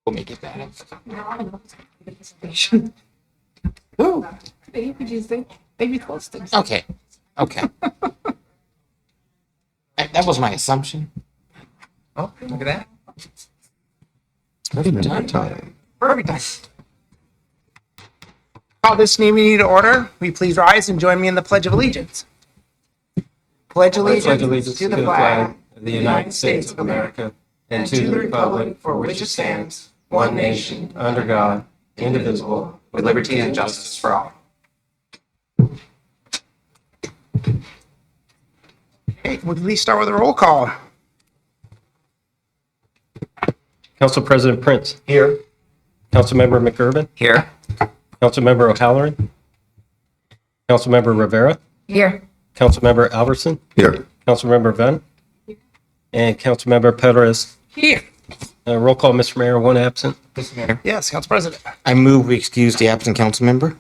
We'll make it better. Ooh, they be close things. Okay. That was my assumption. Oh, look at that. Perfect time. Perfect time. Call this meeting to order. Will you please rise and join me in the Pledge of Allegiance? Pledge allegiance to the flag of the United States of America and to the republic for which it stands, one nation, under God, indivisible, with liberty and justice for all. Okay, would you please start with a roll call? Council President Prince. Here. Councilmember McGurven. Here. Councilmember O'Halloran. Councilmember Rivera. Here. Councilmember Albertson. Here. Councilmember Venn. And Councilmember Perez. Here. Roll call, Mr. Mayor, one absent. Mr. Mayor, Yes, Council President. I move we excuse the absent council member.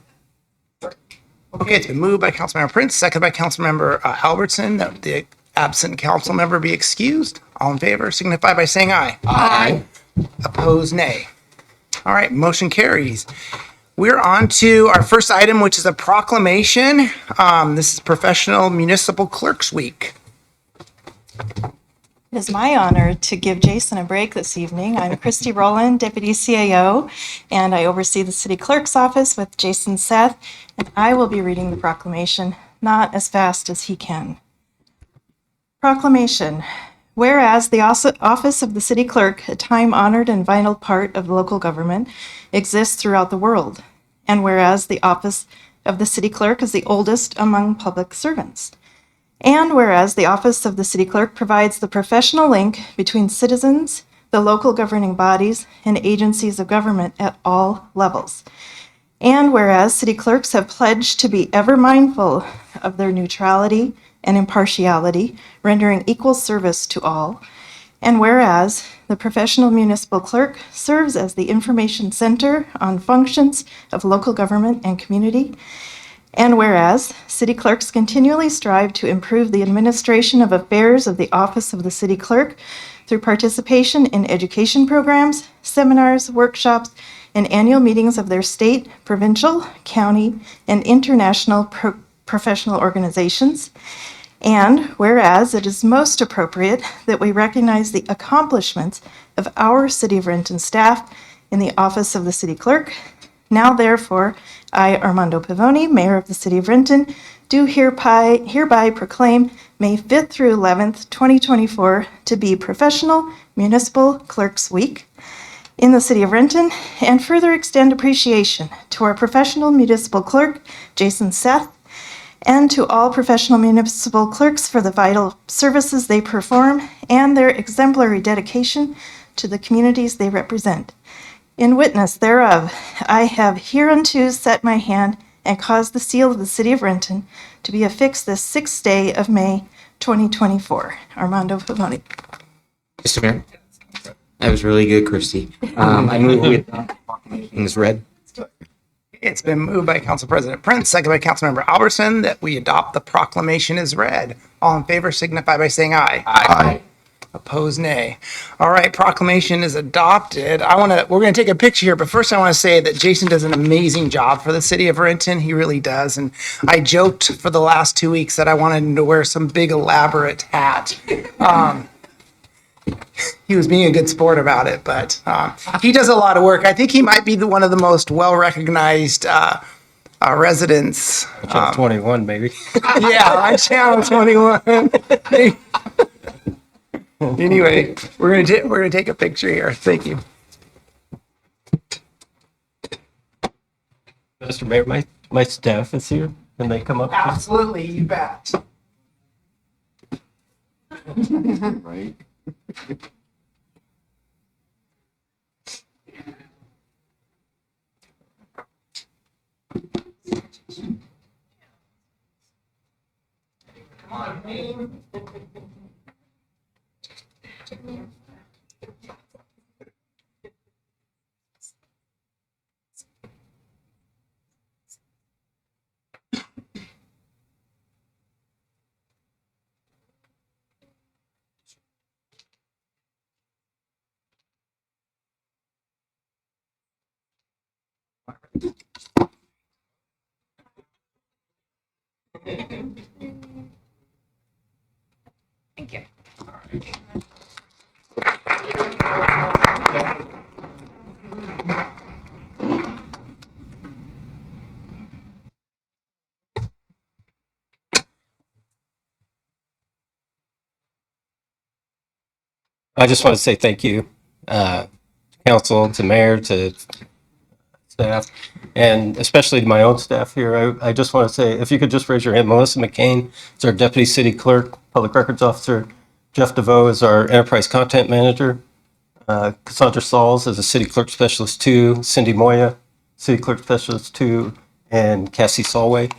Okay, it's been moved by Councilmember Prince, seconded by Councilmember Albertson, that the absent council member be excused. All in favor signify by saying aye. Aye. Opposed, nay. All right, motion carries. We're on to our first item, which is a proclamation. This is Professional Municipal Clerks Week. It is my honor to give Jason a break this evening. I'm Christy Rowland, Deputy CAO, and I oversee the City Clerk's office with Jason Seth, and I will be reading the proclamation, not as fast as he can. Proclamation. Whereas the office of the City Clerk, a time-honored and vital part of local government, exists throughout the world, and whereas the office of the City Clerk is the oldest among public servants. And whereas the office of the City Clerk provides the professional link between citizens, the local governing bodies, and agencies of government at all levels. And whereas city clerks have pledged to be ever mindful of their neutrality and impartiality, rendering equal service to all. And whereas the professional municipal clerk serves as the information center on functions of local government and community. And whereas city clerks continually strive to improve the administration of affairs of the office of the city clerk through participation in education programs, seminars, workshops, and annual meetings of their state, provincial, county, and international professional organizations. And whereas it is most appropriate that we recognize the accomplishments of our City of Renton staff in the office of the city clerk, now therefore, I, Armando Pavoni, Mayor of the City of Renton, do hereby proclaim May 5th through 11th, 2024 to be Professional Municipal Clerks Week in the City of Renton, and further extend appreciation to our professional municipal clerk, Jason Seth, and to all professional municipal clerks for the vital services they perform and their exemplary dedication to the communities they represent. In witness thereof, I have hereunto set my hand and caused the seal of the City of Renton to be affixed this 6th day of May, 2024. Armando Pavoni. Mr. Mayor, that was really good, Christy. I move we adopt the proclamation as read. It's been moved by Council President Prince, seconded by Councilmember Albertson, that we adopt the proclamation as read. All in favor signify by saying aye. Aye. Opposed, nay. All right, proclamation is adopted. We're gonna take a picture here, but first I want to say that Jason does an amazing job for the City of Renton. He really does. And I joked for the last 2 weeks that I wanted him to wear some big elaborate hat. He was being a good sport about it, but he does a lot of work. I think he might be one of the most well-recognized residents. Channel 21, maybe. Yeah, on Channel 21. Anyway, we're gonna take a picture here. Thank you. Mr. Mayor, my staff is here. Can they come up? Absolutely, you bet. Right. Thank you. I just want to say thank you, council, to mayor, to staff, and especially to my own staff here. I just want to say, if you could just raise your hand, Melissa McCain is our deputy city clerk, public records officer. Jeff DeVoe is our enterprise content manager. Cassandra Sauls is a city clerk specialist 2. Cindy Moya, city clerk specialist 2. And Cassie Solway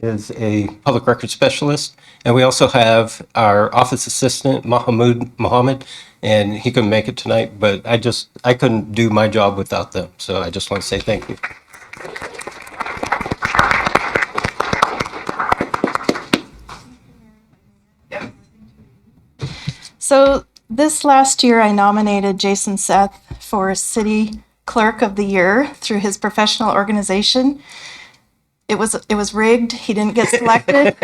is a public records specialist. And we also have our office assistant, Mahmoud Mohammed, and he couldn't make it tonight, but I couldn't do my job without them. So I just want to say thank you. So this last year, I nominated Jason Seth for City Clerk of the Year through his professional organization. It was rigged. He didn't get selected.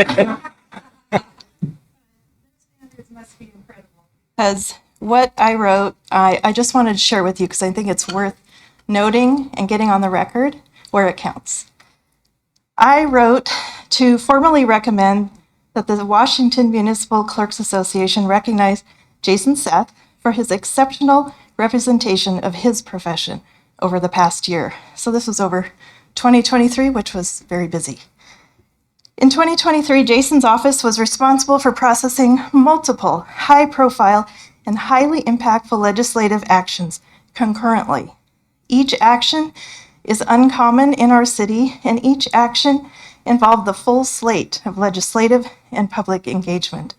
Because what I wrote, I just wanted to share with you because I think it's worth noting and getting on the record where it counts. I wrote to formally recommend that the Washington Municipal Clerks Association recognize Jason Seth for his exceptional representation of his profession over the past year. So this was over 2023, which was very busy. In 2023, Jason's office was responsible for processing multiple high-profile and highly impactful legislative actions concurrently. Each action is uncommon in our city, and each action involved the full slate of legislative and public engagement.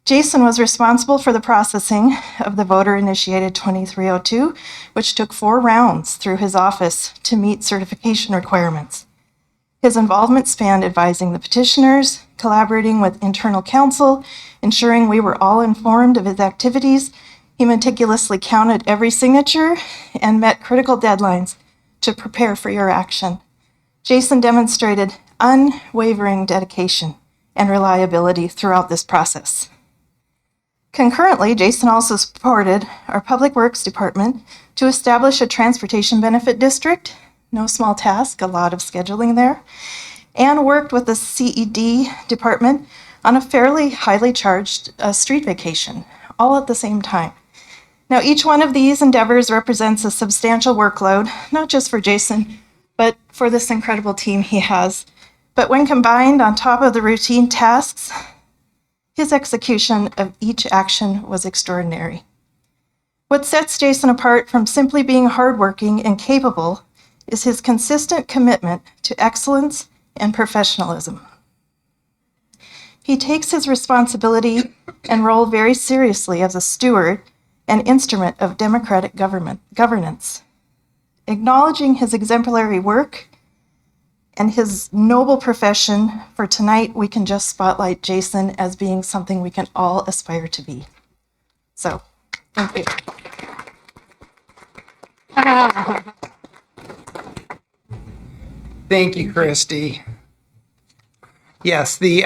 Jason was responsible for the processing of the voter-initiated 2302, which took 4 rounds through his office to meet certification requirements. His involvement spanned advising the petitioners, collaborating with internal counsel, ensuring we were all informed of his activities. He meticulously counted every signature and met critical deadlines to prepare for your action. Jason demonstrated unwavering dedication and reliability throughout this process. Concurrently, Jason also supported our Public Works Department to establish a transportation benefit district, no small task, a lot of scheduling there, and worked with the CED department on a fairly highly charged street vacation, all at the same time. Now, each one of these endeavors represents a substantial workload, not just for Jason, but for this incredible team he has. But when combined on top of the routine tasks, his execution of each action was extraordinary. What sets Jason apart from simply being hardworking and capable is his consistent commitment to excellence and professionalism. He takes his responsibility and role very seriously as a steward and instrument of democratic governance. Acknowledging his exemplary work and his noble profession, for tonight we can just spotlight Jason as being something we can all aspire to be. So, thank you. Thank you, Christy. Yes, the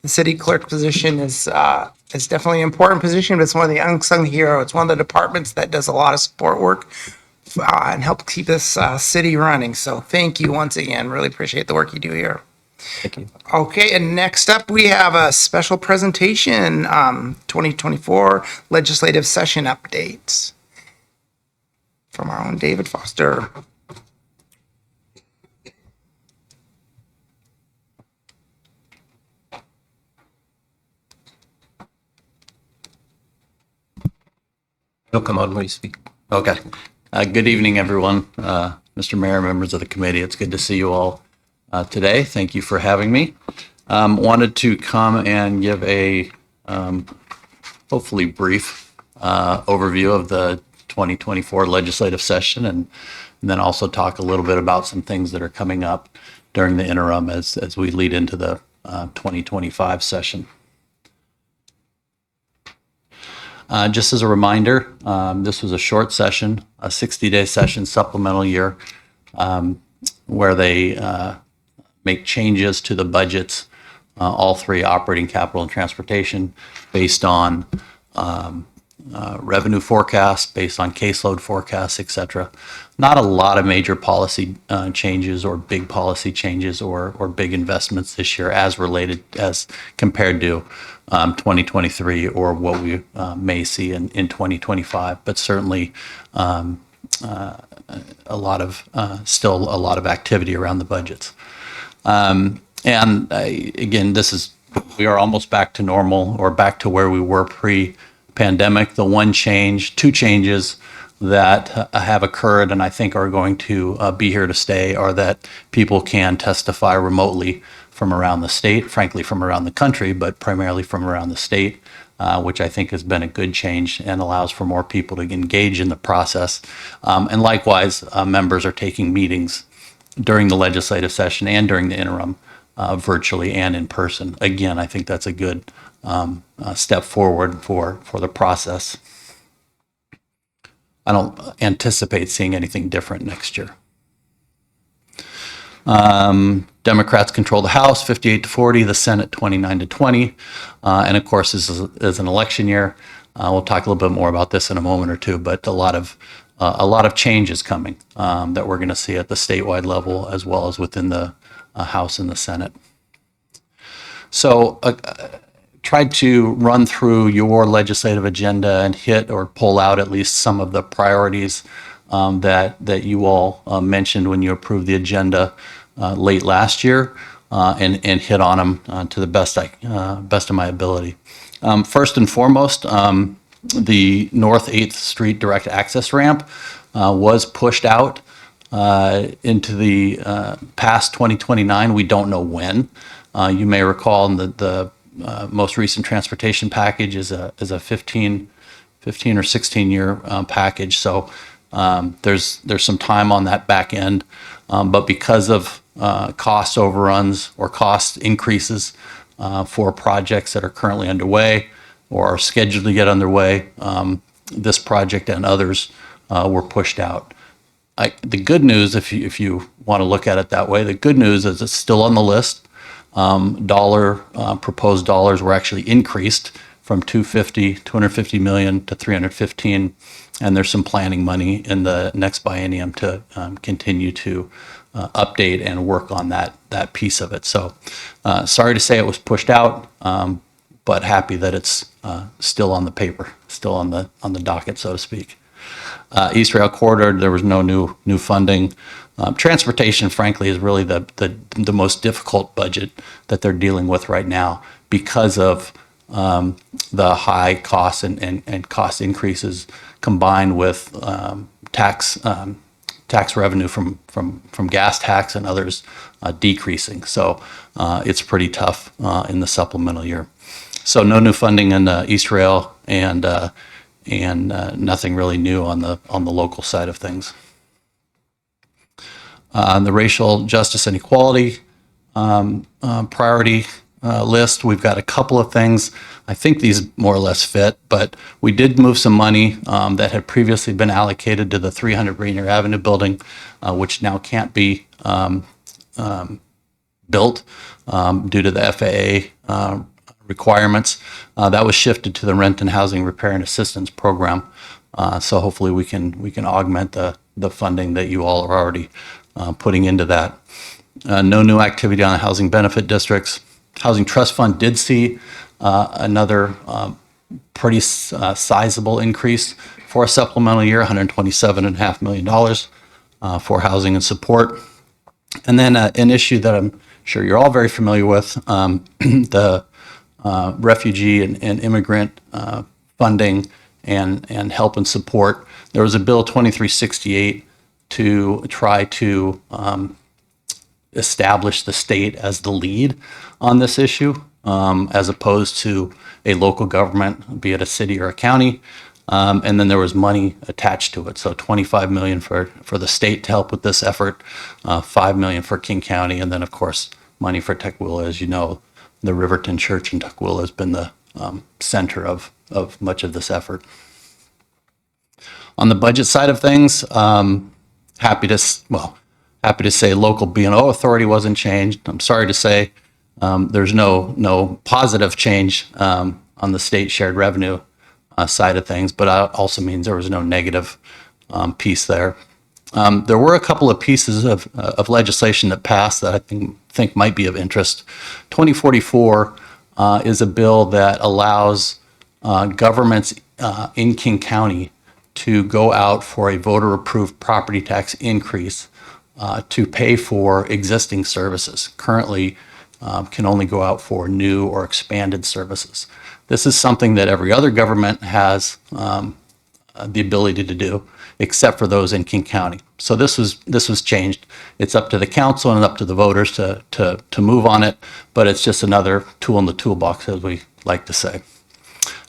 city clerk position is definitely an important position, but it's one of the unsung heroes. It's one of the departments that does a lot of support work and help keep this city running. So thank you once again. Really appreciate the work you do here. Thank you. Okay, and next up we have a special presentation, 2024 legislative session updates from our own David Foster. It'll come on when you speak. Okay. Good evening, everyone. Mr. Mayor, members of the committee, it's good to see you all today. Thank you for having me. Wanted to come and give a hopefully brief overview of the 2024 legislative session and then also talk a little bit about some things that are coming up during the interim as we lead into the 2025 session. Just as a reminder, this was a short session, a 60-day session, supplemental year where they make changes to the budgets, all three, operating, capital, and transportation, based on revenue forecasts, based on caseload forecasts, et cetera. Not a lot of major policy changes or big policy changes or big investments this year as compared to 2023 or what we may see in 2025, but certainly still a lot of activity around the budgets. Again, we are almost back to normal or back to where we were pre-pandemic. The two changes that have occurred and I think are going to be here to stay are that people can testify remotely from around the state, frankly, from around the country, but primarily from around the state, which I think has been a good change and allows for more people to engage in the process. And likewise, members are taking meetings during the legislative session and during the interim virtually and in person. Again, I think that's a good step forward for the process. I don't anticipate seeing anything different next year. Democrats control the House 58-40, the Senate 29-20. And of course, this is an election year. We'll talk a little bit more about this in a moment or two, but a lot of changes coming that we're going to see at the statewide level as well as within the House and the Senate. So tried to run through your legislative agenda and hit or pull out at least some of the priorities that you all mentioned when you approved the agenda late last year and hit on them to the best of my ability. First and foremost, the North 8th Street direct access ramp was pushed out into the past 2029. We don't know when. You may recall in the most recent transportation package is a 15 or 16 year package. So there's some time on that back end, but because of cost overruns or cost increases for projects that are currently underway or are scheduled to get underway, this project and others were pushed out. The good news, if you want to look at it that way, the good news is it's still on the list. Proposed dollars were actually increased from 250 million to 315, and there's some planning money in the next biennium to continue to update and work on that piece of it. So sorry to say it was pushed out, but happy that it's still on the paper, still on the docket, so to speak. East Rail Corridor, there was no new funding. Transportation, frankly, is really the most difficult budget that they're dealing with right now because of the high costs and cost increases combined with tax revenue from gas tax and others decreasing. So it's pretty tough in the supplemental year. So no new funding in East Rail and nothing really new on the local side of things. On the racial justice and equality priority list, we've got a couple of things. I think these more or less fit, but we did move some money that had previously been allocated to the 300 Rainier Avenue building, which now can't be built due to the FAA requirements. That was shifted to the Renton Housing Repair and Assistance Program. So hopefully we can augment the funding that you all are already putting into that. No new activity on the housing benefit districts. Housing Trust Fund did see another pretty sizable increase for a supplemental year, $127.5 million for housing and support. And then an issue that I'm sure you're all very familiar with, the refugee and immigrant funding and help and support. There was a bill 2368 to try to establish the state as the lead on this issue, as opposed to a local government, be it a city or a county. And then there was money attached to it. So $25 million for the state to help with this effort, $5 million for King County, and then of course money for Tukwila. As you know, the Riverton Church in Tukwila has been the center of much of this effort. On the budget side of things, happy to say local B&O authority wasn't changed. I'm sorry to say there's no positive change on the state shared revenue side of things, but it also means there was no negative piece there. There were a couple of pieces of legislation that passed that I think might be of interest. 2044 is a bill that allows governments in King County to go out for a voter-approved property tax increase to pay for existing services. Currently, can only go out for new or expanded services. This is something that every other government has the ability to do, except for those in King County. So this was changed. It's up to the council and up to the voters to move on it, but it's just another tool in the toolbox, as we like to say.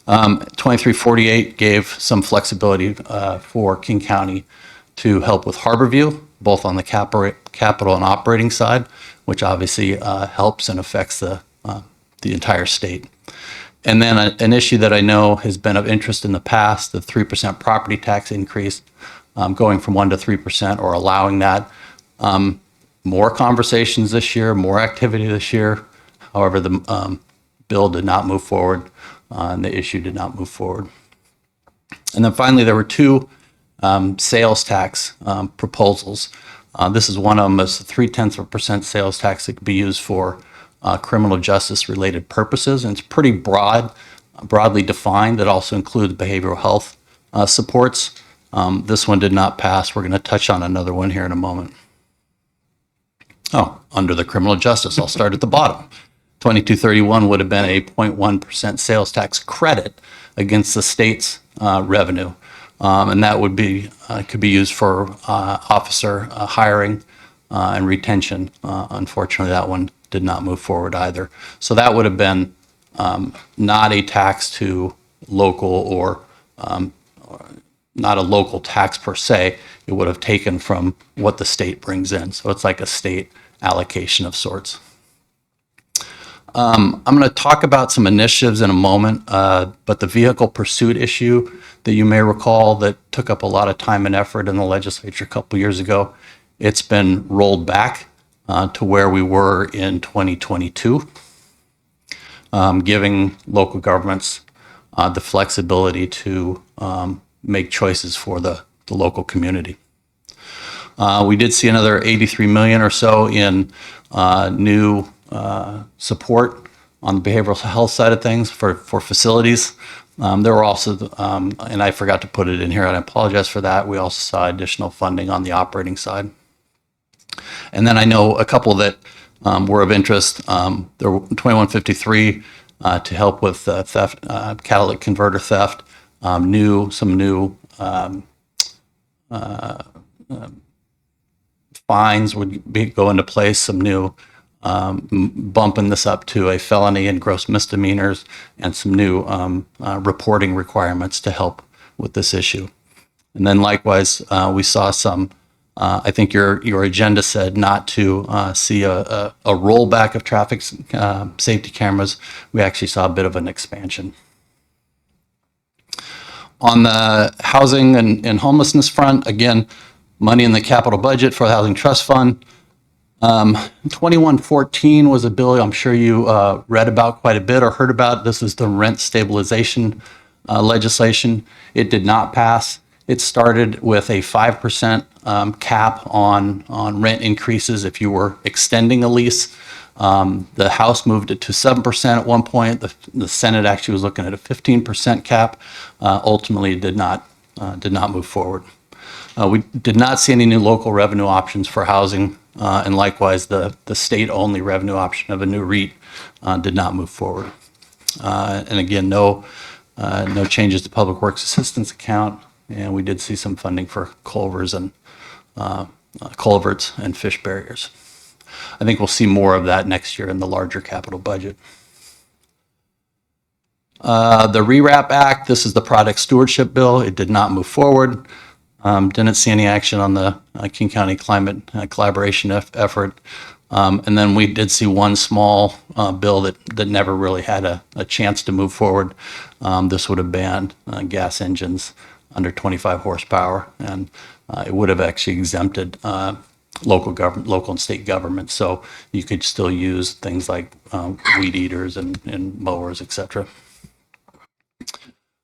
2348 gave some flexibility for King County to help with Harborview, both on the capital and operating side, which obviously helps and affects the entire state. And then an issue that I know has been of interest in the past, the 3% property tax increase, going from 1% to 3% or allowing that. More conversations this year, more activity this year. However, the bill did not move forward and the issue did not move forward. And then finally, there were two sales tax proposals. This is one of them. It's a 0.3% sales tax that could be used for criminal justice related purposes. And it's pretty broadly defined. It also includes behavioral health supports. This one did not pass. We're going to touch on another one here in a moment. Oh, under the criminal justice, I'll start at the bottom. 2231 would have been a 0.1% sales tax credit against the state's revenue. And that would be could be used for officer hiring and retention. Unfortunately, that one did not move forward either. So that would have been not a tax to local or not a local tax per se. It would have taken from what the state brings in. So it's like a state allocation of sorts. I'm going to talk about some initiatives in a moment, but the vehicle pursuit issue that you may recall that took up a lot of time and effort in the legislature a couple years ago, it's been rolled back to where we were in 2022, giving local governments the flexibility to make choices for the local community. We did see another 83 million or so in new support on the behavioral health side of things for facilities. There were also, and I forgot to put it in here, and I apologize for that. We also saw additional funding on the operating side. And then I know a couple that were of interest. There were 2153 to help with theft, catalytic converter theft, some new fines would go into place, some new bumping this up to a felony and gross misdemeanors, and some new reporting requirements to help with this issue. And then likewise, we saw some, I think your agenda said not to see a rollback of traffic safety cameras. We actually saw a bit of an expansion. On the housing and homelessness front, again, money in the capital budget for the Housing Trust Fund. 2114 was a bill I'm sure you read about quite a bit or heard about. This is the rent stabilization legislation. It did not pass. It started with a 5% cap on rent increases if you were extending a lease. The House moved it to 7% at one point. The Senate actually was looking at a 15% cap. Ultimately, it did not move forward. We did not see any new local revenue options for housing, and likewise, the state-only revenue option of a new REIT did not move forward. And again, no changes to Public Works Assistance account, and we did see some funding for culverts and fish barriers. I think we'll see more of that next year in the larger capital budget. The REWRAP Act, this is the product stewardship bill. It did not move forward. Didn't see any action on the King County climate collaboration effort. And then we did see one small bill that never really had a chance to move forward. This would have banned gas engines under 25 horsepower, and it would have actually exempted local and state government. So you could still use things like weed eaters and mowers, etc.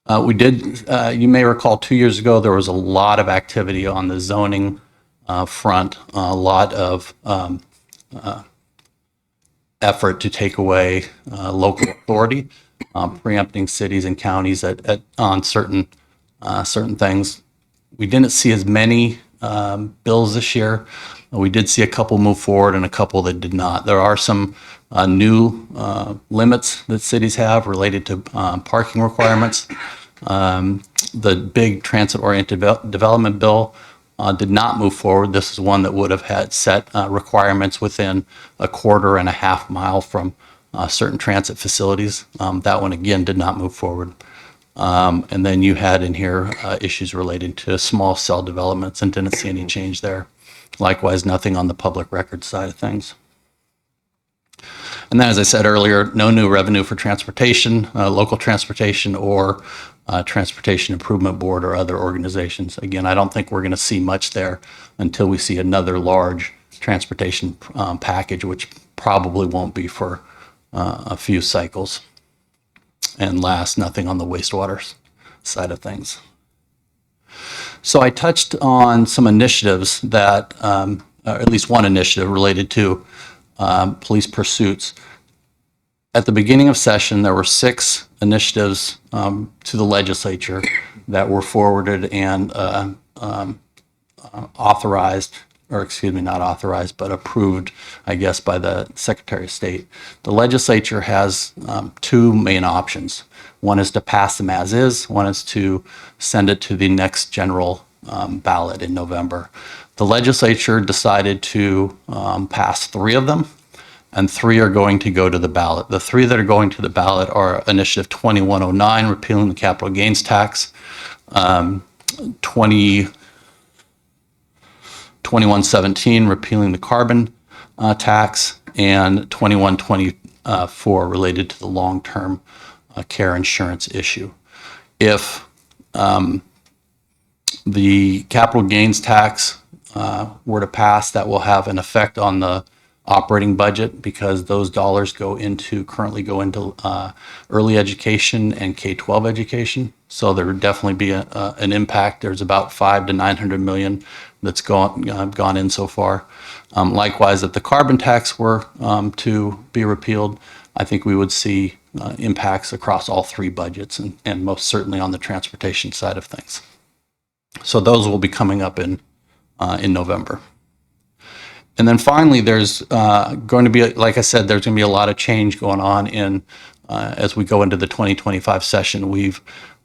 You may recall 2 years ago, there was a lot of activity on the zoning front, a lot of effort to take away local authority, preempting cities and counties on certain things. We didn't see as many bills this year. We did see a couple move forward and a couple that did not. There are some new limits that cities have related to parking requirements. The big transit-oriented development bill did not move forward. This is one that would have had set requirements within a quarter and a half mile from certain transit facilities. That one, again, did not move forward. And then you had in here issues related to small cell developments and didn't see any change there. Likewise, nothing on the public record side of things. And then, as I said earlier, no new revenue for transportation, local transportation, or Transportation Improvement Board or other organizations. Again, I don't think we're going to see much there until we see another large transportation package, which probably won't be for a few cycles. And last, nothing on the wastewater side of things. So I touched on some initiatives that, or at least one initiative related to police pursuits. At the beginning of session, there were 6 initiatives to the legislature that were forwarded and authorized, or excuse me, not authorized, but approved, I guess, by the Secretary of State. The legislature has 2 main options. One is to pass them as is. One is to send it to the next general ballot in November. The legislature decided to pass 3 of them, and 3 are going to go to the ballot. The 3 that are going to the ballot are Initiative 2109, repealing the capital gains tax, 2117, repealing the carbon tax, and 2124, related to the long-term care insurance issue. If the capital gains tax were to pass, that will have an effect on the operating budget because those dollars currently go into early education and K-12 education. So there would definitely be an impact. There's about $500 to $900 million that's gone in so far. Likewise, if the carbon tax were to be repealed, I think we would see impacts across all 3 budgets and most certainly on the transportation side of things. So those will be coming up in November. And then finally, there's going to be, like I said, there's going to be a lot of change going on as we go into the 2025 session. We've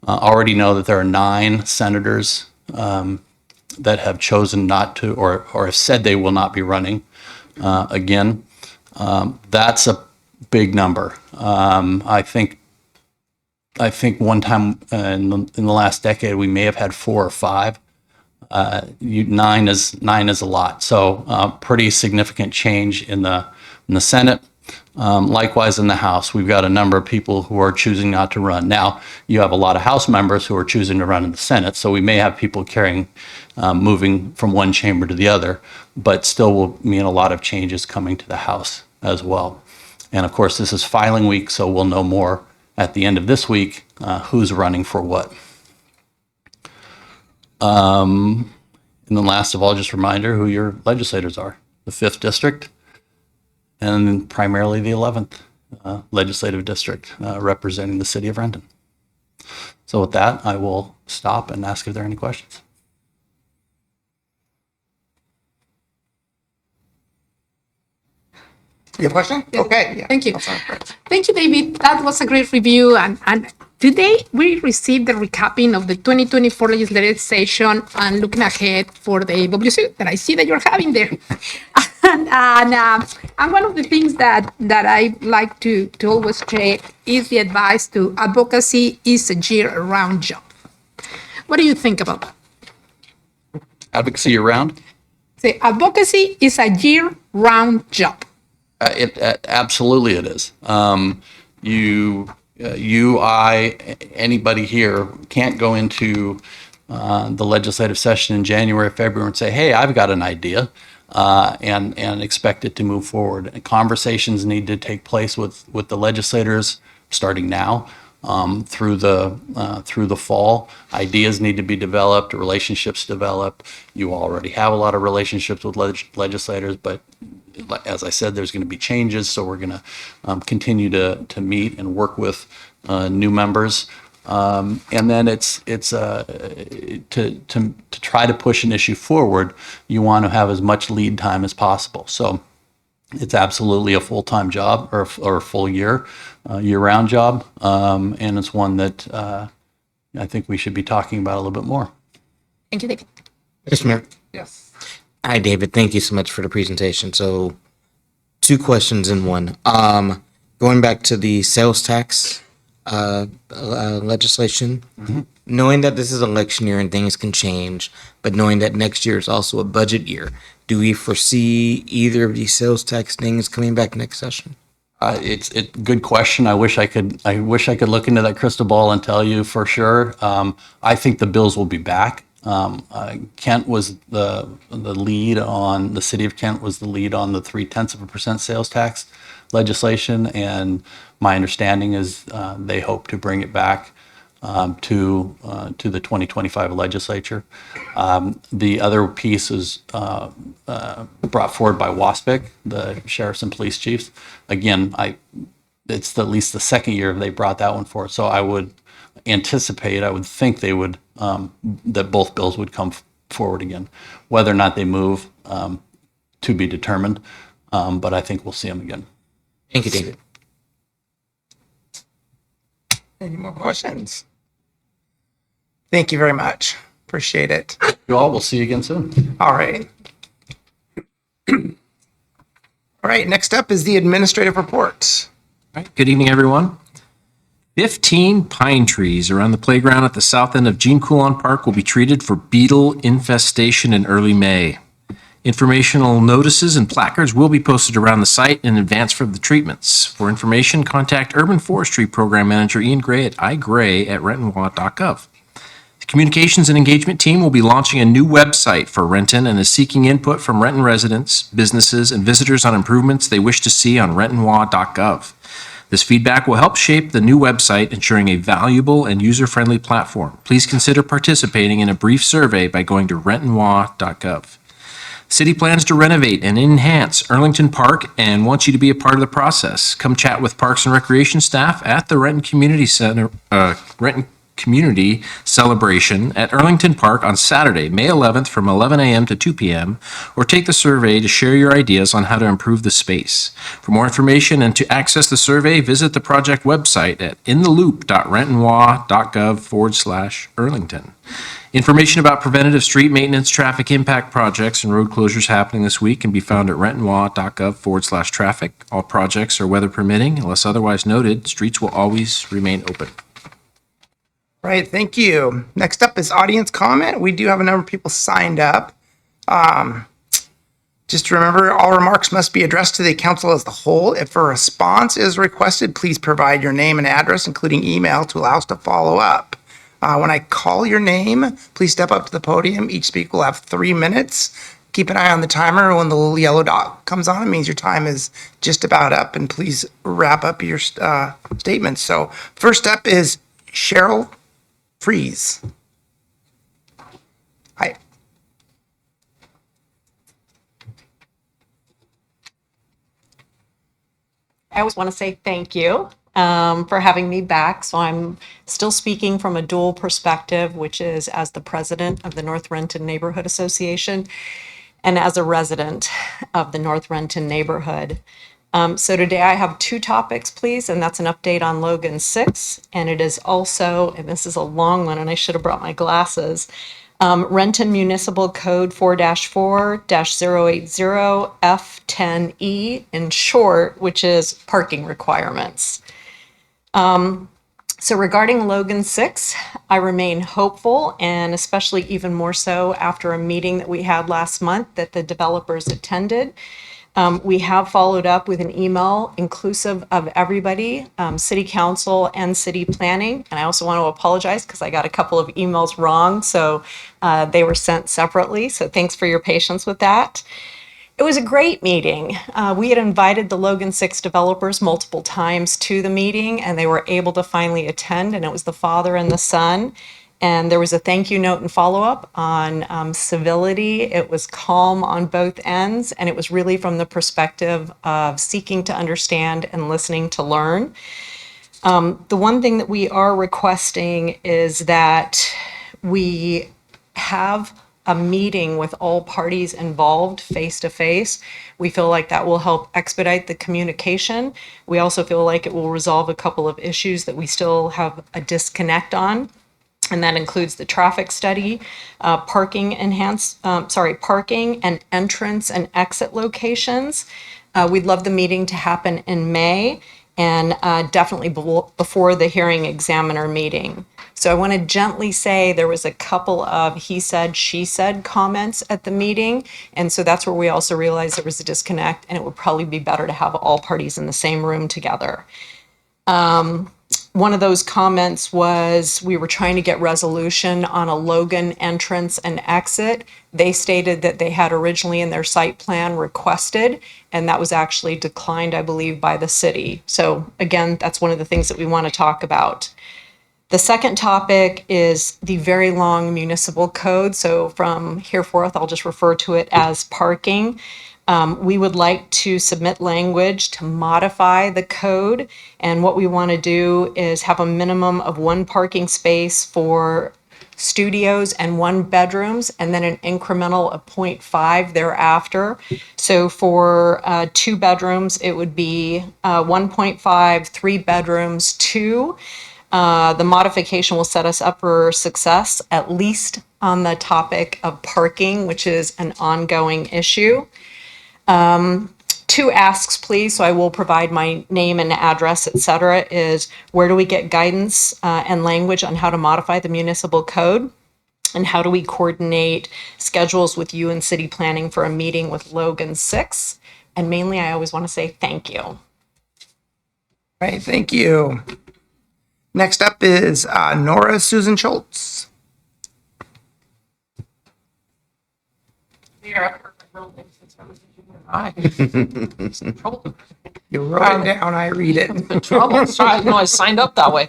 already know that there are 9 senators that have chosen not to, or have said they will not be running again. That's a big number. I think one time in the last decade we may have had 4 or 5. 9 is a lot. So pretty significant change in the Senate. Likewise in the House, we've got a number of people who are choosing not to run. Now you have a lot of House members who are choosing to run in the Senate, so we may have people moving from one chamber to the other, but still will mean a lot of changes coming to the House as well. And of course, this is filing week, so we'll know more at the end of this week who's running for what. And then last of all, just a reminder who your legislators are. The 5th District and primarily the 11th Legislative District representing the city of Renton. So with that, I will stop and ask if there are any questions. You have a question? Yeah. Okay. Yeah. Thank you. I'll sign it. Thank you, David. That was a great review. And today we received the recapping of the 2024 legislative session and looking ahead for the WC that I see that you're having there. and one of the things that I like to always check is the advice to advocacy is a year-round job. What do you think about that? Advocacy around? Say advocacy is a year-round job. Absolutely it is. I, anybody here can't go into the legislative session in January, February, and say, "Hey, I've got an idea," and expect it to move forward. And conversations need to take place with the legislators starting now. Through the fall, ideas need to be developed, relationships developed. You already have a lot of relationships with legislators, but as I said, there's going to be changes, so we're going to continue to meet and work with new members. And then it's to try to push an issue forward. You want to have as much lead time as possible. So it's absolutely a full-time job or a full year-round job, and it's one that I think we should be talking about a little bit more. Thank you, David. Mr. Mayor. Yes. Hi, David. Thank you so much for the presentation. So, two questions in one. Going back to the sales tax legislation, knowing that this is election year and things can change, but knowing that next year is also a budget year, do we foresee either of these sales tax things coming back next session? It's a good question. I wish I could look into that crystal ball and tell you for sure. I think the bills will be back. Kent was the lead on, the city of Kent was the lead on the 0.3% sales tax legislation, and my understanding is they hope to bring it back to the 2025 legislature. The other piece is brought forward by WASPIC, the sheriffs and police chiefs. Again, it's at least the second year they brought that one forward. So I would think they would, that both bills would come forward again. Whether or not they move, to be determined, but I think we'll see them again. Thank you, David. Any more questions? Thank you very much. Appreciate it. You all, we'll see you again soon. All right. All right, next up is the administrative report. All right, good evening, everyone. 15 pine trees around the playground at the south end of Jean Coulon Park will be treated for beetle infestation in early May. Informational notices and placards will be posted around the site in advance for the treatments. For information, contact Urban Forestry Program Manager Ian Gray at igray@rentonwa.gov. The Communications and Engagement Team will be launching a new website for Renton and is seeking input from Renton residents, businesses, and visitors on improvements they wish to see on rentonwa.gov. This feedback will help shape the new website, ensuring a valuable and user-friendly platform. Please consider participating in a brief survey by going to rentonwa.gov. City plans to renovate and enhance Earlington Park and wants you to be a part of the process. Come chat with Parks and Recreation staff at the Renton Community Center, Renton Community Celebration at Earlington Park on Saturday, May 11th from 11 a.m. to 2 p.m., or take the survey to share your ideas on how to improve the space. For more information and to access the survey, visit the project website at intheloop.rentonwa.gov/Earlington. Information about preventative street maintenance, traffic impact projects, and road closures happening this week can be found at rentonwa.gov/traffic. All projects are weather permitting. Unless otherwise noted, streets will always remain open. Right, thank you. Next up is audience comment. We do have a number of people signed up. Just remember, all remarks must be addressed to the council as the whole. If a response is requested, please provide your name and address, including email, to allow us to follow up. When I call your name, please step up to the podium. Each speaker will have 3 minutes. Keep an eye on the timer. When the little yellow dot comes on, it means your time is just about up, and please wrap up your statements. So first up is Cheryl Freeze. Hi. I always want to say thank you for having me back. So I'm still speaking from a dual perspective, which is as the president of the North Renton Neighborhood Association and as a resident of the North Renton neighborhood. So today I have 2 topics, please, and that's an update on Logan 6, and it is also, and this is a long one, and I should have brought my glasses, Renton Municipal Code 4-4-080 F10E in short, which is parking requirements. So regarding Logan 6, I remain hopeful, and especially even more so after a meeting that we had last month that the developers attended, We have followed up with an email inclusive of everybody, city council and city planning. And I also want to apologize because I got a couple of emails wrong. So they were sent separately. So thanks for your patience with that. It was a great meeting. We had invited the Logan 6 developers multiple times to the meeting, and they were able to finally attend, and it was the father and the son. And there was a thank you note and follow-up on civility. It was calm on both ends, and it was really from the perspective of seeking to understand and listening to learn. The one thing that we are requesting is that we have a meeting with all parties involved face to face. We feel like that will help expedite the communication. We also feel like it will resolve a couple of issues that we still have a disconnect on. And that includes the traffic study, parking and entrance and exit locations. We'd love the meeting to happen in May and definitely before the hearing examiner meeting. So I want to gently say there was a couple of he said, she said comments at the meeting. And so that's where we also realized there was a disconnect and it would probably be better to have all parties in the same room together. One of those comments was we were trying to get resolution on a Logan entrance and exit. They stated that they had originally in their site plan requested, and that was actually declined, I believe, by the city. So again, that's one of the things that we want to talk about. The second topic is the very long municipal code. So from here forth, I'll just refer to it as parking. We would like to submit language to modify the code. And what we want to do is have a minimum of one parking space for studios and one bedrooms, and then an incremental of 0.5 thereafter. So for 2 bedrooms, it would be 1.5, 3 bedrooms, 2. The modification will set us up for success, at least on the topic of parking, which is an ongoing issue. 2 asks, please, so I will provide my name and address, et cetera, is where do we get guidance and language on how to modify the municipal code? And how do we coordinate schedules with you and city planning for a meeting with Logan 6? And mainly, I always want to say thank you. Right, thank you. Next up is Nora Susan Schultz. Hi. You wrote it down, I read it. The trouble. Sorry, I signed up that way.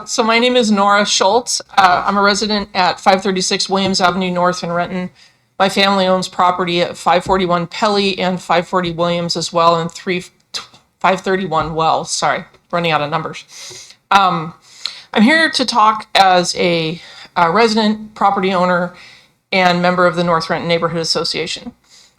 So my name is Nora Schultz. I'm a resident at 536 Williams Avenue North in Renton. My family owns property at 541 Pelly and 540 Williams as well, and 531 Wells. Sorry, running out of numbers. I'm here to talk as a resident, property owner, and member of the North Renton Neighborhood Association.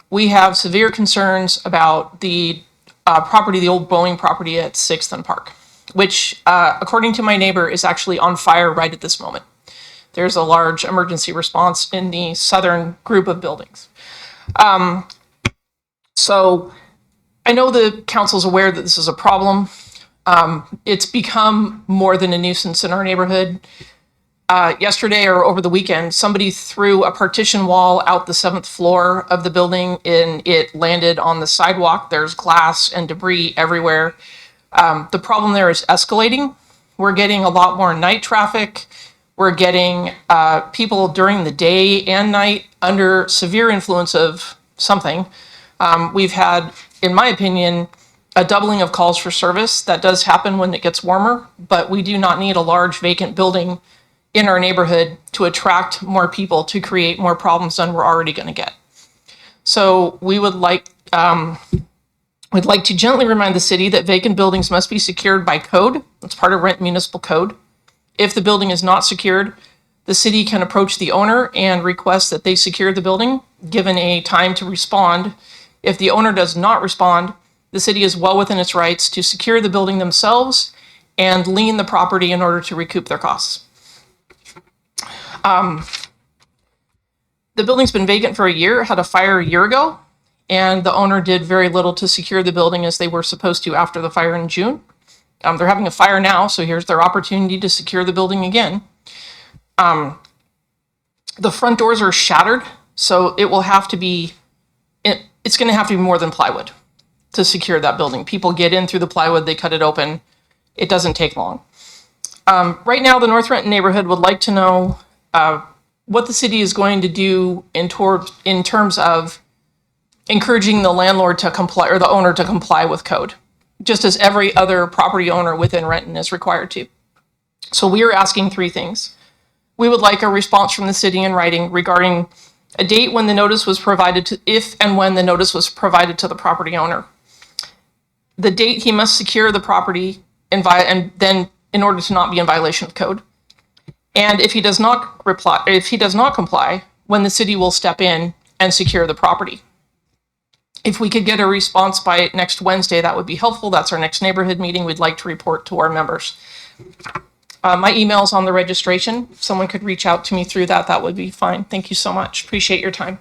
We have severe concerns about the property, the old Boeing property at 6th and Park, which, according to my neighbor, is actually on fire right at this moment. There's a large emergency response in the southern group of buildings. So I know the council's aware that this is a problem. It's become more than a nuisance in our neighborhood. Yesterday or over the weekend, somebody threw a partition wall out the 7th floor of the building and it landed on the sidewalk. There's glass and debris everywhere. The problem there is escalating. We're getting a lot more night traffic. We're getting people during the day and night under severe influence of something. We've had, in my opinion, a doubling of calls for service. That does happen when it gets warmer, but we do not need a large vacant building in our neighborhood to attract more people to create more problems than we're already going to get. So we would like, we'd like to gently remind the city that vacant buildings must be secured by code. It's part of Renton Municipal Code. If the building is not secured, the city can approach the owner and request that they secure the building, given a time to respond. If the owner does not respond, the city is well within its rights to secure the building themselves and lien the property in order to recoup their costs. The building's been vacant for a year, had a fire a year ago, and the owner did very little to secure the building as they were supposed to after the fire in June. They're having a fire now, so here's their opportunity to secure the building again. The front doors are shattered, so it will have to be it's going to have to be more than plywood to secure that building. People get in through the plywood, they cut it open. It doesn't take long. Right now, the North Renton neighborhood would like to know what the city is going to do in terms of encouraging the landlord to comply or the owner to comply with code, just as every other property owner within Renton is required to. So we are asking three things. We would like a response from the city in writing regarding a date when the notice was provided to, if and when the notice was provided to the property owner. The date he must secure the property and then in order to not be in violation of code. And if he does not comply, when the city will step in and secure the property. If we could get a response by next Wednesday, that would be helpful. That's our next neighborhood meeting. We'd like to report to our members. My email's on the registration. If someone could reach out to me through that, that would be fine. Thank you so much. Appreciate your time.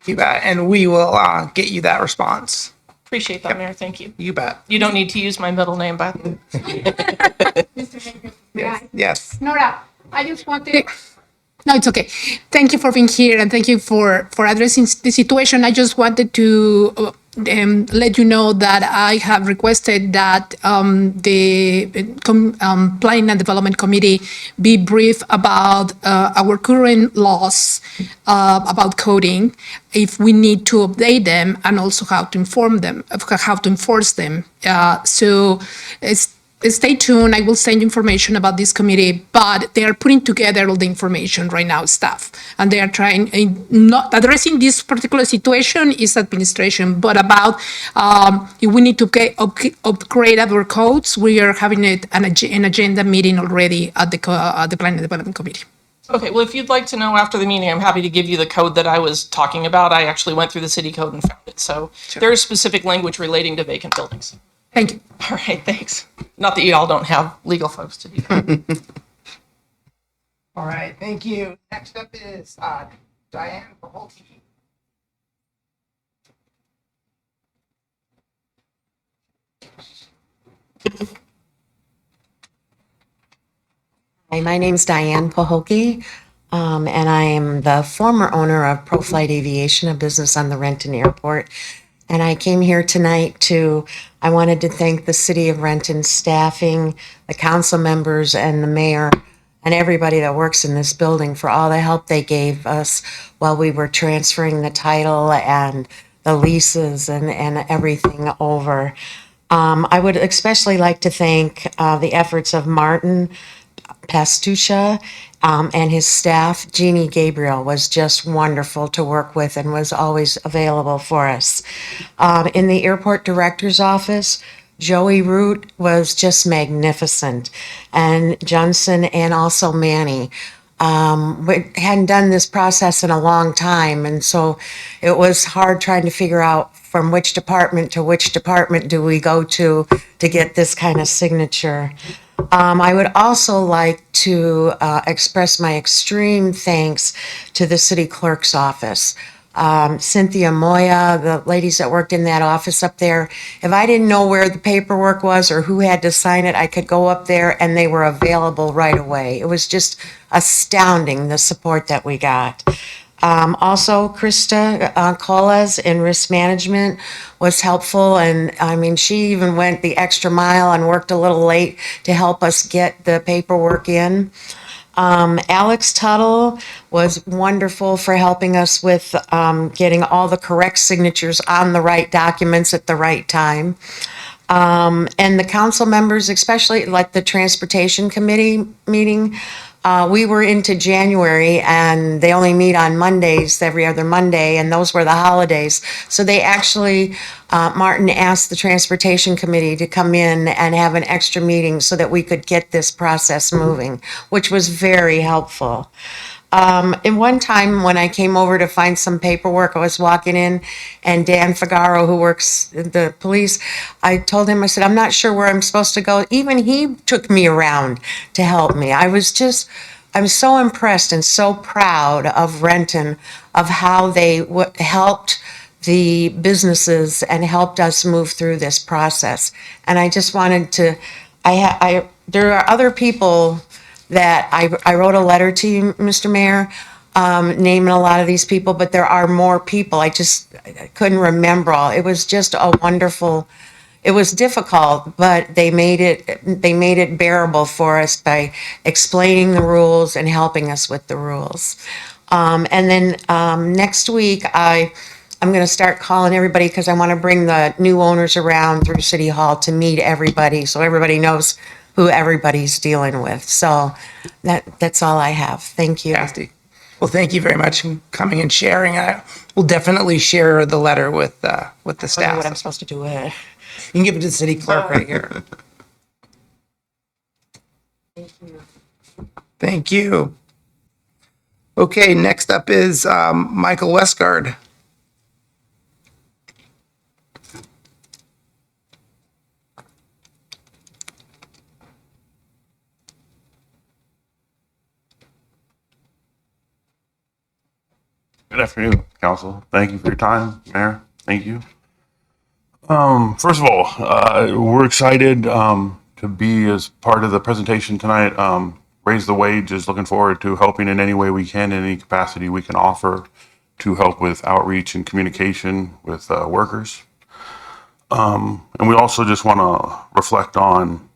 You bet. And we will get you that response. Appreciate that, Mayor. Thank you. You bet. You don't need to use my middle name, by the way. Yes. Nora, I just wanted. No, it's okay. Thank you for being here and thank you for addressing the situation. I just wanted to let you know that I have requested that the Planning and Development Committee be brief about our current laws about coding, if we need to update them, and also how to inform them, how to enforce them. So stay tuned. I will send you information about this committee, but they are putting together all the information right now, staff, and they are trying, not addressing this particular situation is administration, but about if we need to upgrade our codes, we are having an agenda meeting already at the Planning and Development Committee. Okay, well, if you'd like to know after the meeting, I'm happy to give you the code that I was talking about. I actually went through the city code and found it. So there is specific language relating to vacant buildings. Thank you. All right, thanks. Not that you all don't have legal folks to do that. All right. Thank you. Next up is Diane Paholte. Hi, my name's Diane Paholte, and I am the former owner of ProFlight Aviation, a business on the Renton Airport. And I came here tonight I wanted to thank the City of Renton staffing, the council members, and the mayor, and everybody that works in this building for all the help they gave us while we were transferring the title and the leases and everything over. I would especially like to thank the efforts of Martin Pastusha and his staff. Jeannie Gabriel was just wonderful to work with and was always available for us. In the airport director's office, Joey Root was just magnificent, and Johnson and also Manny. We hadn't done this process in a long time, and so it was hard trying to figure out from which department to which department do we go to get this kind of signature. I would also like to express my extreme thanks to the city clerk's office. Cynthia Moya, the ladies that worked in that office up there, if I didn't know where the paperwork was or who had to sign it, I could go up there and they were available right away. It was just astounding, the support that we got. Also, Krista Colas in risk management was helpful, and I mean, she even went the extra mile and worked a little late to help us get the paperwork in. Alex Tuttle was wonderful for helping us with getting all the correct signatures on the right documents at the right time. And the council members, especially like the transportation committee meeting, we were into January and they only meet on Mondays, every other Monday, and those were the holidays. So they actually, Martin asked the transportation committee to come in and have an extra meeting so that we could get this process moving, which was very helpful. And one time when I came over to find some paperwork, I was walking in and Dan Figaro, who works at the police, I told him, I said, I'm not sure where I'm supposed to go. Even he took me around to help me. I'm so impressed and so proud of Renton, of how they helped the businesses and helped us move through this process. And I just wanted to, there are other people that I wrote a letter to you, Mr. Mayor, naming a lot of these people, but there are more people. I couldn't remember all. It was just a wonderful. It was difficult, but they made it bearable for us by explaining the rules and helping us with the rules. And then next week, I'm going to start calling everybody because I want to bring the new owners around through City Hall to meet everybody, so everybody knows who everybody's dealing with. So that's all I have. Thank you. Fantastic. Well, thank you very much for coming and sharing. I will definitely share the letter with the I don't know staff. what I'm supposed to do with it. You can give it to the city clerk right here. Thank you. Okay, next up is Michael Westgard. Good afternoon, council. Thank you for your time, Mayor. Thank you. First of all, we're excited to be as part of the presentation tonight. Raise the Wage is looking forward to helping in any way we can, in any capacity we can offer to help with outreach and communication with workers. And we also just want to reflect on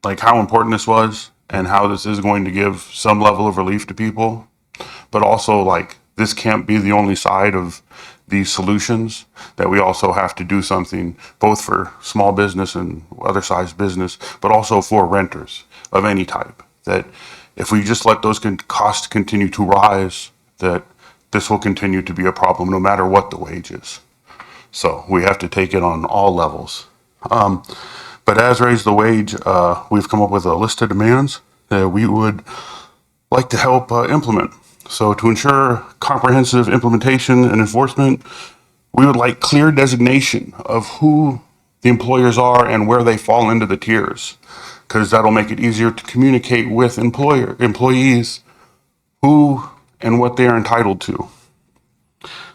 like how important this was and how this is going to give some level of relief to people, but also like this can't be the only side of these solutions, that we also have to do something both for small business and other size business, but also for renters of any type. That if we just let those costs continue to rise, that this will continue to be a problem no matter what the wage is. So we have to take it on all levels. But as Raise the Wage, we've come up with a list of demands that we would like to help implement. So to ensure comprehensive implementation and enforcement, we would like clear designation of who the employers are and where they fall into the tiers, because that'll make it easier to communicate with employees who and what they are entitled to.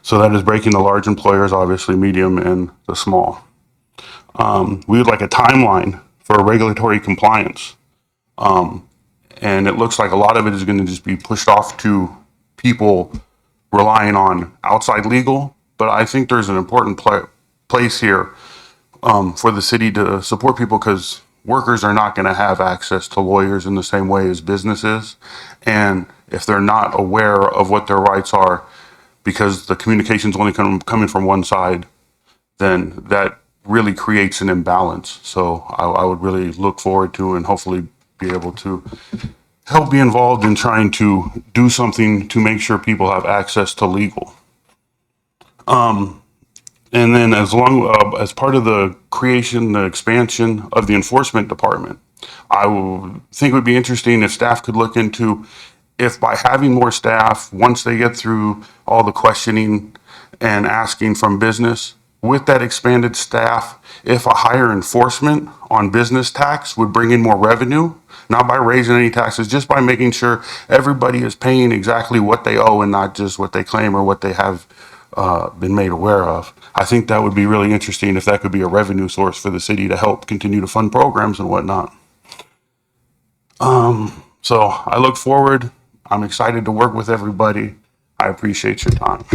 So that is breaking the large employers, obviously medium and the small. We would like a timeline for regulatory compliance. And it looks like a lot of it is going to just be pushed off to people relying on outside legal. But I think there's an important place here for the city to support people, because workers are not going to have access to lawyers in the same way as businesses. And if they're not aware of what their rights are, because the communication's only coming from one side, then that really creates an imbalance. So I would really look forward to and hopefully be able to help be involved in trying to do something to make sure people have access to legal. And then as part of the creation, the expansion of the enforcement department, I think it would be interesting if staff could look into if by having more staff, once they get through all the questioning and asking from business, with that expanded staff, if a higher enforcement on business tax would bring in more revenue, not by raising any taxes, just by making sure everybody is paying exactly what they owe and not just what they claim or what they have been made aware of. I think that would be really interesting if that could be a revenue source for the city to help continue to fund programs and whatnot. So I look forward. I'm excited to work with everybody. I appreciate your time.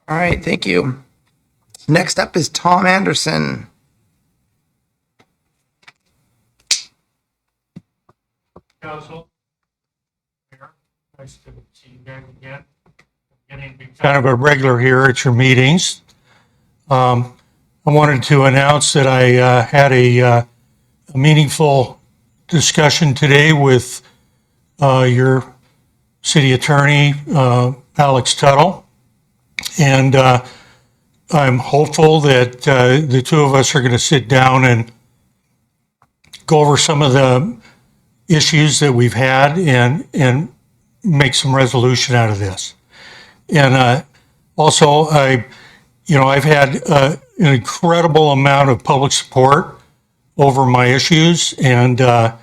All right, thank you. Next up is Tom Anderson. Council, Mayor, nice to see you guys again. Getting to be kind of a regular here at your meetings. I wanted to announce that I had a meaningful discussion today with your city attorney, Alex Tuttle. And I'm hopeful that the two of us are going to sit down and go over some of the issues that we've had and make some resolution out of this. And also, I've had an incredible amount of public support over my issues, and it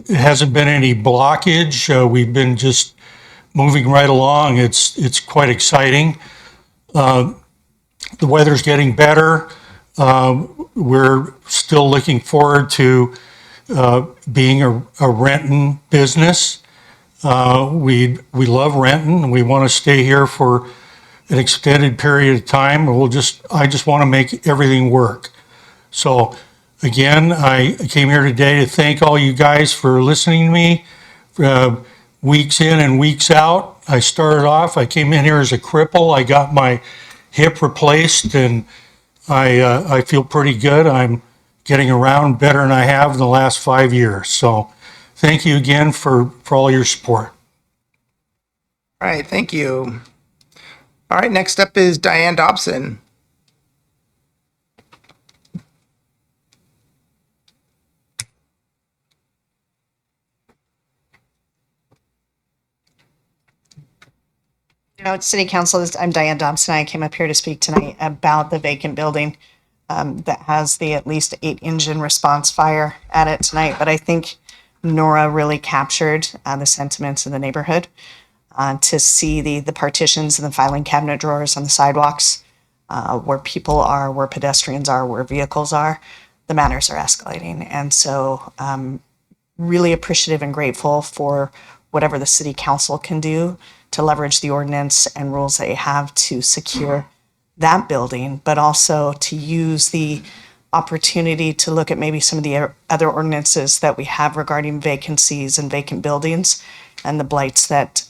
hasn't been any blockage. We've been just moving right along. It's quite exciting. The weather's getting better. We're still looking forward to being a Renton business. We love Renton, and we want to stay here for an extended period of time. I just want to make everything work. So again, I came here today to thank all you guys for listening to me, weeks in and weeks out. I came in here as a cripple. I got my hip replaced, and I feel pretty good. I'm getting around better than I have in the last 5 years. So thank you again for all your support. All right, thank you. All right, next up is Diane Dobson. City Council, I'm Diane Dobson. I came up here to speak tonight about the vacant building that has the at least 8-engine response fire at it tonight. But I think Nora really captured the sentiments in the neighborhood to see the partitions and the filing cabinet drawers on the sidewalks, where people are, where pedestrians are, where vehicles are. The matters are escalating. And so really appreciative and grateful for whatever the city council can do to leverage the ordinance and rules that you have to secure that building, but also to use the opportunity to look at maybe some of the other ordinances that we have regarding vacancies and vacant buildings and the blight that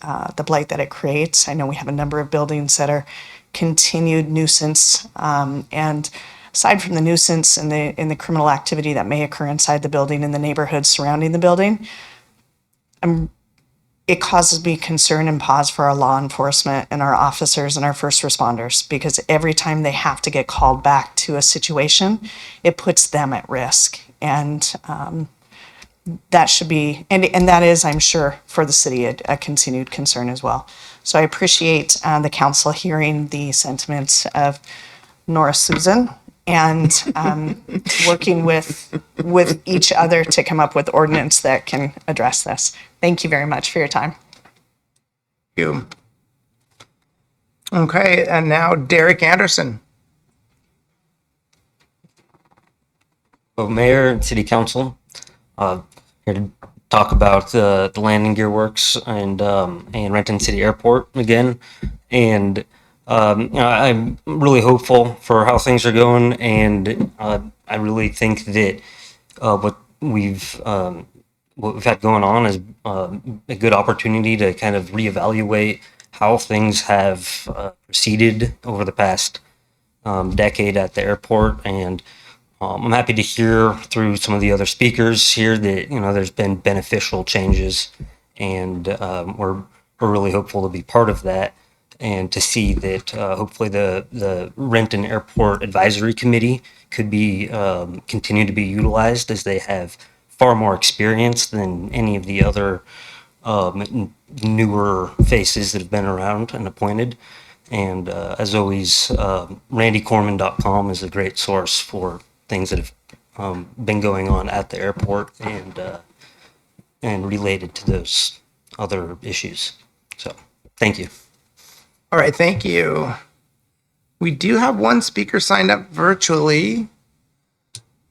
it creates. I know we have a number of buildings that are continued nuisance, and aside from the nuisance and the criminal activity that may occur inside the building and the neighborhood surrounding the building, it causes me concern and pause for our law enforcement and our officers and our first responders, because every time they have to get called back to a situation, it puts them at risk. And that should be, and that is, I'm sure, for the city, a continued concern as well. So I appreciate the council hearing the sentiments of Nora Susan and working with each other to come up with ordinance that can address this. Thank you very much for your time. Thank you. Okay, and now Derek Anderson. Well, Mayor and City Council, here to talk about the landing gear works and Renton City Airport again. And I'm really hopeful for how things are going, and I really think that what we've had going on is a good opportunity to kind of reevaluate how things have proceeded over the past decade at the airport. And I'm happy to hear through some of the other speakers here that there's been beneficial changes, and we're really hopeful to be part of that, and to see that hopefully the Renton Airport Advisory Committee could be continue to be utilized, as they have far more experience than any of the other newer faces that have been around and appointed. And as always, randycorman.com is a great source for things that have been going on at the airport and related to those other issues. So, thank you. All right, thank you. We do have one speaker signed up virtually,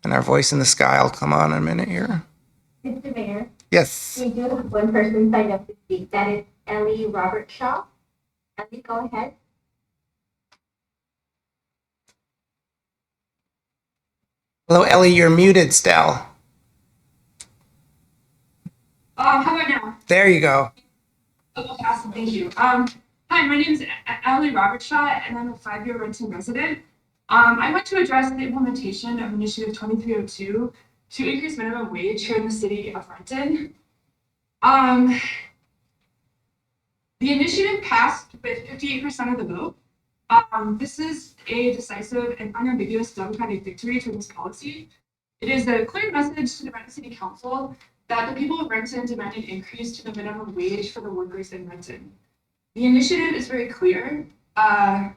and our voice in the sky will come on in a minute here. Mr. Mayor, Yes. we do have one person signed up to speak. That is Ellie Robertshaw. Ellie, go ahead. Hello, Ellie, you're muted still. How about now? There you go. Oh, awesome, thank you. Hi, my name is Ellie Robertshaw, and I'm a 5-year Renton resident. I want to address the implementation of Initiative 2302 to increase minimum wage here in the city of Renton. The initiative passed with 58% of the vote. This is a decisive and unambiguous democratic victory for this policy. It is a clear message to the Renton City Council that the people of Renton demand an increase to the minimum wage for the workers in Renton. The initiative is very clear, and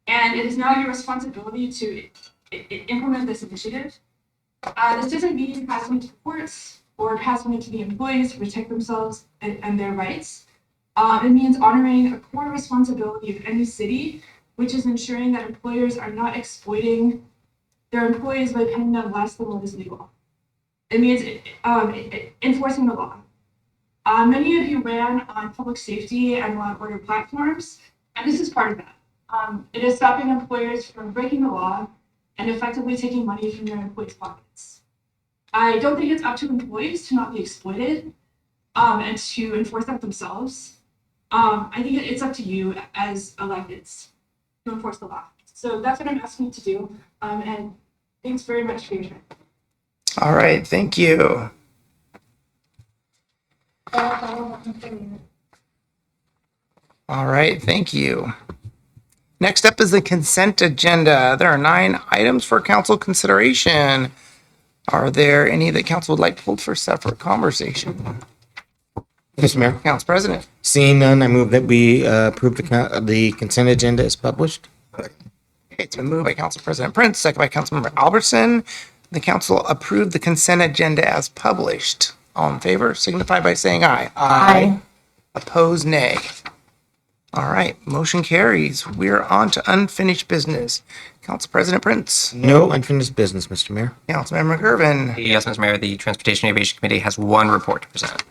it is now your responsibility to implement this initiative. This doesn't mean passing it to the courts or passing it to the employees to protect themselves and their rights. It means honoring a core responsibility of any city, which is ensuring that employers are not exploiting their employees by paying them less than what is legal. It means enforcing the law. Many of you ran on public safety and law and order platforms, and this is part of that. It is stopping employers from breaking the law and effectively taking money from their employees' pockets. I don't think it's up to employees to not be exploited and to enforce that themselves. I think it's up to you as electeds to enforce the law. So that's what I'm asking you to do. And thanks very much for your time. All right, thank you. All right, thank you. Next up is the consent agenda. There are 9 items for council consideration. Are there any that council would like to hold for separate conversation? Mr. Mayor, Council President. seeing none, I move that we approve the consent agenda as published. Okay, it's been moved by Council President Prince, second by Councilmember Albertson. The council approved the consent agenda as published. All in favor signify by saying aye. Aye. Opposed, nay. All right, motion carries. We're on to unfinished business. Council President Prince. No unfinished business, Mr. Mayor. Councilmember McGurven. Yes, Mr. Mayor, the Transportation Aviation Committee has one report to present.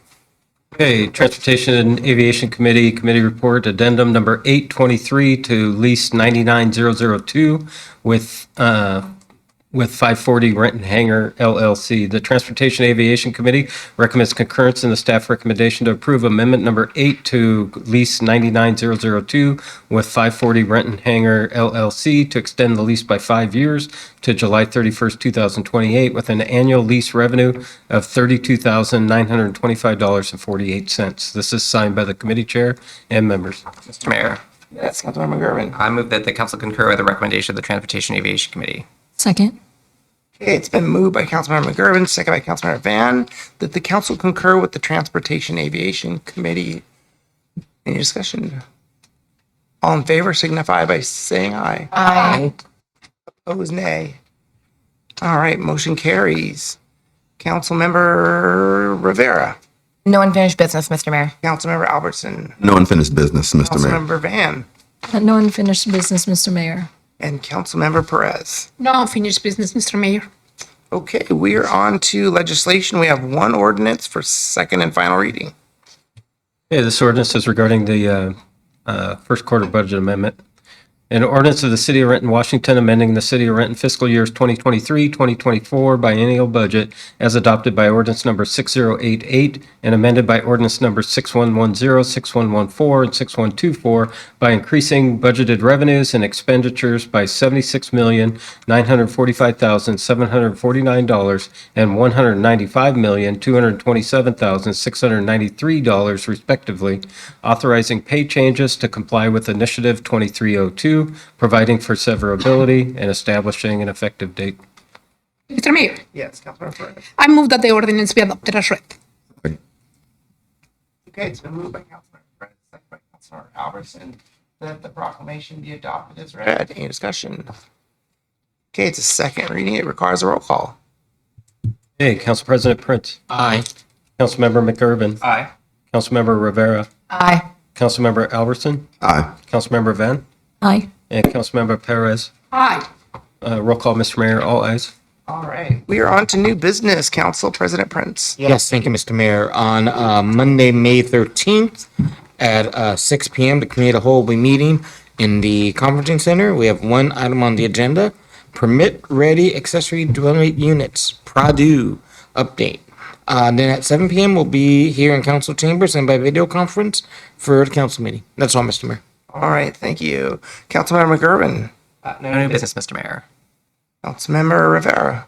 Okay, Transportation and Aviation Committee, Committee Report Addendum Number 823 to Lease 99002 with 540 Renton Hangar LLC. The Transportation Aviation Committee recommends concurrence in the staff recommendation to approve Amendment Number 8 to Lease 99002 with 540 Renton Hangar LLC to extend the lease by 5 years to July 31st, 2028, with an annual lease revenue of $32,925.48. This is signed by the committee chair and members. Mr. Mayor, Yes, Councilmember McGurven. I move that the council concur with the recommendation of the Transportation Aviation Committee. Second. Okay, it's been moved by Councilmember McGurven, second by Councilmember Van, that the council concur with the Transportation Aviation Committee. Any discussion? All in favor signify by saying aye. Aye. Opposed, nay. All right, motion carries. Councilmember Rivera. No unfinished business, Mr. Mayor. Councilmember Albertson. No unfinished business, Mr. Mayor. Councilmember Van. No unfinished business, Mr. Mayor. And Councilmember Perez. No unfinished business, Mr. Mayor. Okay, we are on to legislation. We have one ordinance for second and final reading. Okay, this ordinance is regarding the first quarter budget amendment. An ordinance of the City of Renton, Washington, amending the City of Renton fiscal years 2023, 2024 biennial budget as adopted by ordinance number 6088 and amended by ordinance number 6110, 6114, and 6124 by increasing budgeted revenues and expenditures by $76,945,749 and $195,227,693 respectively, authorizing pay changes to comply with Initiative 2302, providing for severability and establishing an effective date. Mr. Mayor, Yes, Councilmember Perez. I move that the ordinance be adopted as read. Okay, it's been moved by Councilmember Perez, second by Councilmember Albertson, that the proclamation be adopted as read. Any discussion? Okay, it's a second reading. It requires a roll call. Hey, Council President Prince. Aye. Councilmember McGurven. Aye. Councilmember Rivera. Aye. Councilmember Albertson. Aye. Councilmember Van. Aye. And Councilmember Perez. Aye. Roll call, Mr. Mayor, all ayes. All right, we are on to new business. Council President Prince. Yes, thank you, Mr. Mayor. On Monday, May 13th at 6 p.m., the committee of the whole will be meeting in the conferencing center. We have one item on the agenda, permit-ready accessory dwelling units, PRADU update. Then at 7 p.m., we'll be here in council chambers and by video conference for the council meeting. That's all, Mr. Mayor. All right, thank you. Councilmember McGurven. No new business, Mr. Mayor. Councilmember Rivera.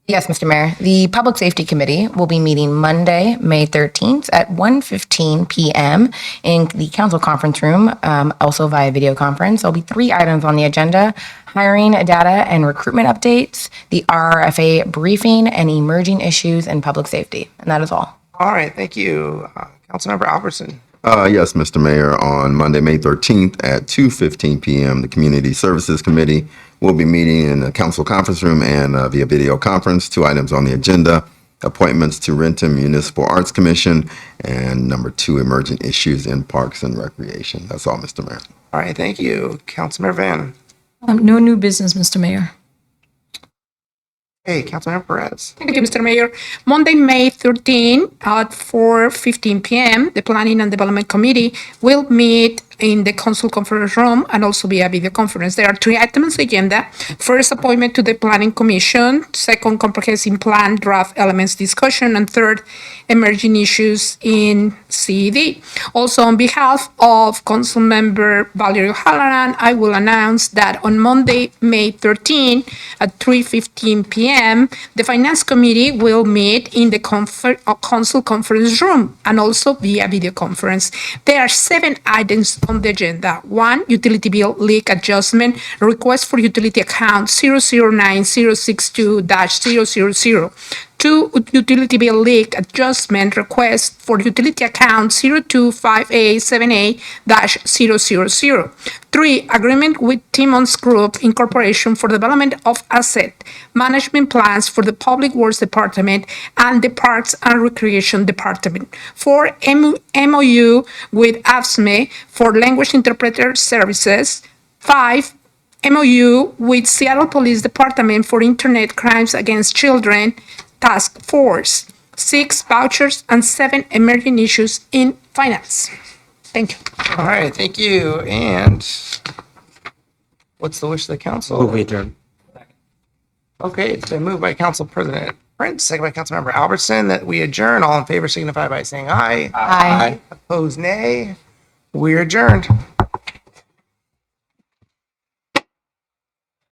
Yes, Mr. Mayor. The Public Safety Committee will be meeting Monday, May 13th at 1:15 p.m. in the council conference room, also via video conference. There'll be 3 items on the agenda: hiring, data, and recruitment updates, the RRFA briefing, and emerging issues in public safety. And that is all. All right, thank you. Councilmember Albertson. Yes, Mr. Mayor, on Monday, May 13th at 2:15 p.m., the Community Services Committee will be meeting in the council conference room and via video conference. 2 items on the agenda: appointments to Renton Municipal Arts Commission and number 2, emerging issues in parks and recreation. That's all, Mr. Mayor. All right, thank you. Councilmember Van. No new business, Mr. Mayor. Hey, Councilmember Perez. Thank you, Mr. Mayor. Monday, May 13 at 4:15 p.m., the Planning and Development Committee will meet in the council conference room and also via video conference. There are 3 items on the agenda. First, appointment to the Planning Commission. Second, comprehensive plan draft elements discussion. And third, emerging issues in CED. Also, on behalf of Councilmember Valerio Halloran, I will announce that on Monday, May 13 at 3:15 p.m., the Finance Committee will meet in the council conference room and also via video conference. There are 7 items on the agenda. 1, utility bill leak adjustment, request for utility account 009062-000. 2, utility bill leak adjustment request for utility account 025878-000. 3, agreement with Timmons Group Incorporation for development of asset management plans for the Public Works Department and the Parks and Recreation Department. 4, MOU with AFSME for language interpreter services. 5, MOU with Seattle Police Department for Internet Crimes Against Children Task Force. 6, vouchers, and 7, emerging issues in finance. Thank you. All right, thank you. And what's the wish of the council? Move adjourned. Okay, it's been moved by Council President Prince, second by Councilmember Albertson, that we adjourn. All in favor signify by saying aye. Aye. Opposed, nay. We are adjourned.